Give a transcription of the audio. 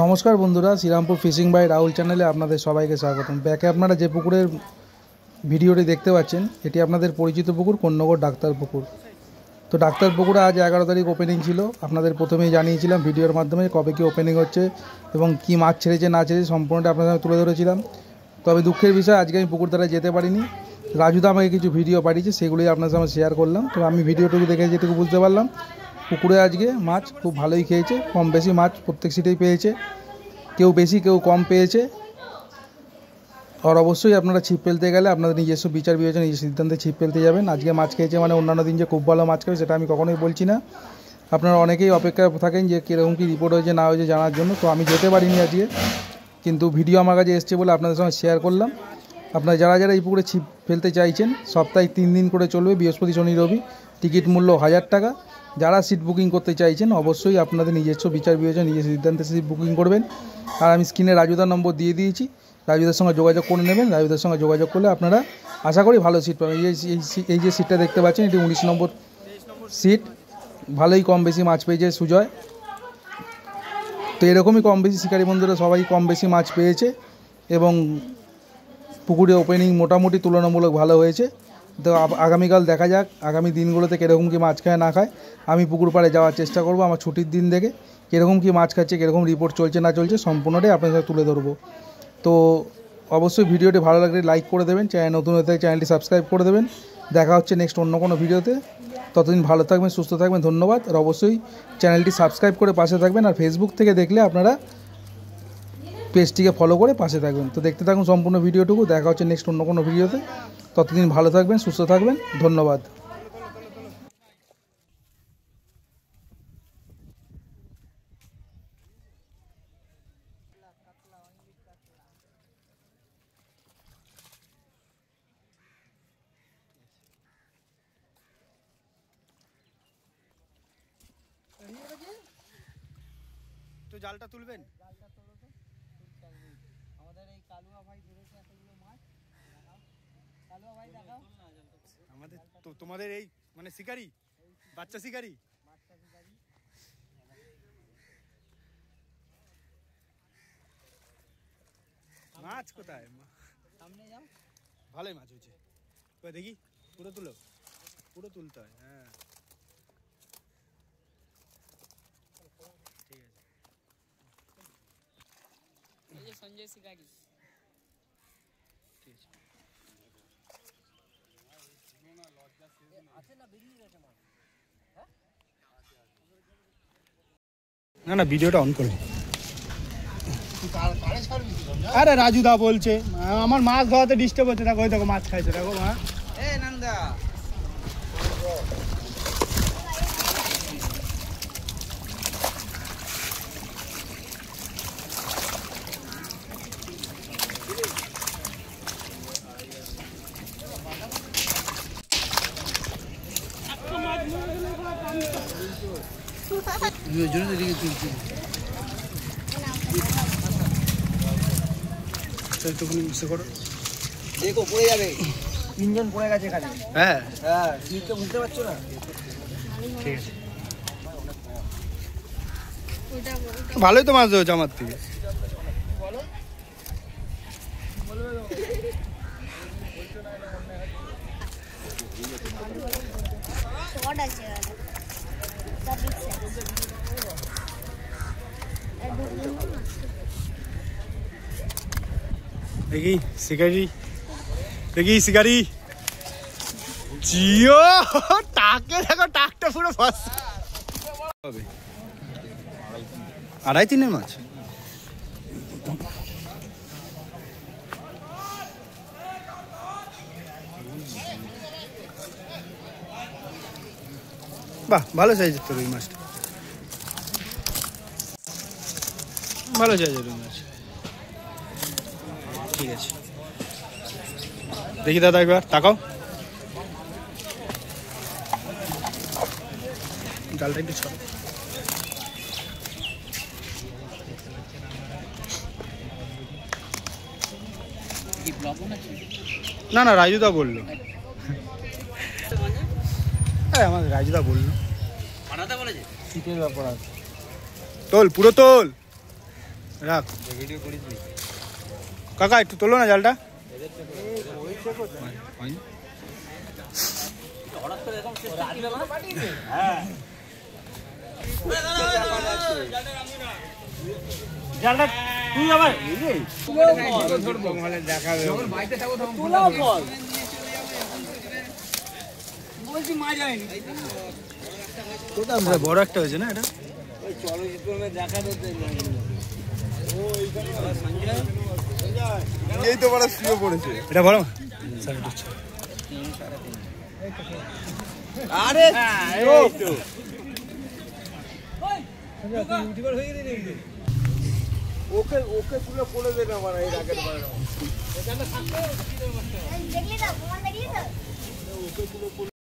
নমস্কার বন্ধুরা, Serampore fishing by Rahul চ্যানেলে আপনাদের সবাইকে স্বাগতম। ব্যাকে আপনারা যে পুকুরের ভিডিওটি দেখতে পাচ্ছেন এটি আপনাদের পরিচিত পুকুর কোন্নগর ডাক্তার পুকুর। তো ডাক্তার পুকুরে আজ 11 তারিখ ওপেনিং ছিল। আপনাদের প্রথমেই জানিয়েছিলাম ভিডিওর মাধ্যমে কবে কী ওপেনিং হচ্ছে এবং কী মাছ ছেড়েছে না ছেড়েছে সম্পূর্ণটা আপনাদের সামনে তুলে ধরেছিলাম। তবে দুঃখের বিষয় আজকে আমি পুকুর দ্বারা যেতে পারিনি। রাজুদা আমাকে কিছু ভিডিও পাঠিয়েছে, সেগুলোই আপনার সামনে শেয়ার করলাম। তো আমি ভিডিওটুকু দেখে যেটুকু বুঝতে পারলাম, পুকুরে আজকে মাছ খুব ভালোই খেয়েছে, কম বেশি মাছ প্রত্যেক সিটেই পেয়েছে, কেউ বেশি কেউ কম পেয়েছে। আর অবশ্যই আপনারা ছিপ ফেলতে গেলে আপনাদের নিজস্ব বিচার বিবেচনা নিজের সিদ্ধান্তে ছিপ ফেলতে যাবেন। আজকে মাছ খেয়েছে মানে অন্যান্য দিন যে খুব ভালো মাছ খাবে সেটা আমি কখনোই বলছি না। আপনারা অনেকেই অপেক্ষা থাকেন যে কীরকম কী রিপোর্ট হয়েছে না হয়েছে জানার জন্য। তো আমি যেতে পারিনি আজকে, কিন্তু ভিডিও আমার কাছে এসছে বলে আপনাদের সঙ্গে শেয়ার করলাম। আপনারা যারা যারা এই পুকুরে ছিপ ফেলতে চাইছেন, সপ্তাহে 3 দিন করে চলবে, বৃহস্পতি শনি রবি। টিকিট মূল্য 1000 টাকা। যারা সিট বুকিং করতে চাইছেন অবশ্যই আপনাদের নিজস্ব বিচার বিবেচনা নিজের সিদ্ধান্তে সিট বুকিং করবেন। আর আমি স্ক্রিনে রাজুদার নম্বর দিয়ে দিয়েছি, রাজুদার সঙ্গে যোগাযোগ করে নেবেন। রাজুদার সঙ্গে যোগাযোগ করলে আপনারা আশা করি ভালো সিট পাবেন। এই যে সিটটা দেখতে পাচ্ছেন এটি 19 নম্বর সিট। ভালোই কম বেশি মাছ পেয়েছে সুজয়। তো এরকমই কম বেশি শিকারী বন্ধুরা সবাই কম বেশি মাছ পেয়েছে এবং পুকুরে ওপেনিং মোটামুটি তুলনামূলক ভালো হয়েছে। তো আগামীকাল দেখা যাক আগামী দিনগুলোতে কীরকম কী মাছ খায় না খায়। আমি পুকুর পাড়ে যাওয়ার চেষ্টা করব আমার ছুটির দিন দেখে, কীরকম কী মাছ খাচ্ছে, কীরকম রিপোর্ট চলছে না চলছে সম্পূর্ণটাই আপনাদের সাথে তুলে ধরবো। তো অবশ্যই ভিডিওটি ভালো লাগলে লাইক করে দেবেন, চ্যানেল নতুন হতে চ্যানেলটি সাবস্ক্রাইব করে দেবেন। দেখা হচ্ছে নেক্সট অন্য কোনো ভিডিওতে। ততদিন ভালো থাকবেন, সুস্থ থাকবেন, ধন্যবাদ। আর অবশ্যই চ্যানেলটি সাবস্ক্রাইব করে পাশে থাকবেন। আর ফেসবুক থেকে দেখলে আপনারা পেজটিকে ফলো করে পাশে থাকবেন। তো দেখতে থাকুন সম্পূর্ণ ভিডিওটুকু। দেখা হচ্ছে নেক্সট অন্য কোনো ভিডিওতে। ততদিন ভালো থাকবেন, সুস্থ থাকবেন, ধন্যবাদ। তো জালটা তুলবেন? আমাদের এই কালুয়া ভাই ধরেছে এতগুলো মাছ। কালুয়া ভাই দেখাও আমাদের তো তোমাদের এই মানে শিকারি, বাচ্চা শিকারি। মাছ কোথায়? সামনে যাও, ভালোই মাছ হয়েছে। দেখি পুরো তুলো, পুরো তুলতে হয়। হ্যাঁ ঠিক আছে। এই যে সঞ্জয় শিকারি। ঠিক আছে। না না ভিডিওটা অন করো। আরে রাজুদা বলছে আমার মাছ ধরাতে ডিস্টার্ব হচ্ছে। দেখো ওই দেখো মাছ খাইছে, দেখো মা। এ নন্দা দেখো পড়ে যাবে। 3 জন পড়ে গেছে এখানে। হ্যাঁ হ্যাঁ সিটটা বুঝতে পারছো না? ঠিক আছে। ভালোই তো মাছ ধরেছে আমার থেকে। দেখি শিকারি, দেখি শিকারি জিও টাকে দেখো, টাকটা পুরো ফসা হবে। 2.5-3 মাছ। বাহ ভালো সাইজের তো রুই মাছটা, ভালো সাইজের রুই মাছ। ঠিক আছে দেখি দাদা একবার তাকাও, জালটা একটু ছোট। না না রাজুদা বললো, আমার রাজুদা বললো শীতের ব্যাপার আছে। তোল পুরো তোল, রাখ কাকা একটু তোলো না জালটা। জালটা তুই আবার বলছি মাছ হয়নি বড় একটা হয়েছে না এটা। এই তো বড় শুয়ে পড়েছে। এটা বড় আরে ওকে ওকে তুলে পড়ে দেবে আমার এই রাগের বাইরে। দেখলি তো প্রমাণ দেখিয়েছো?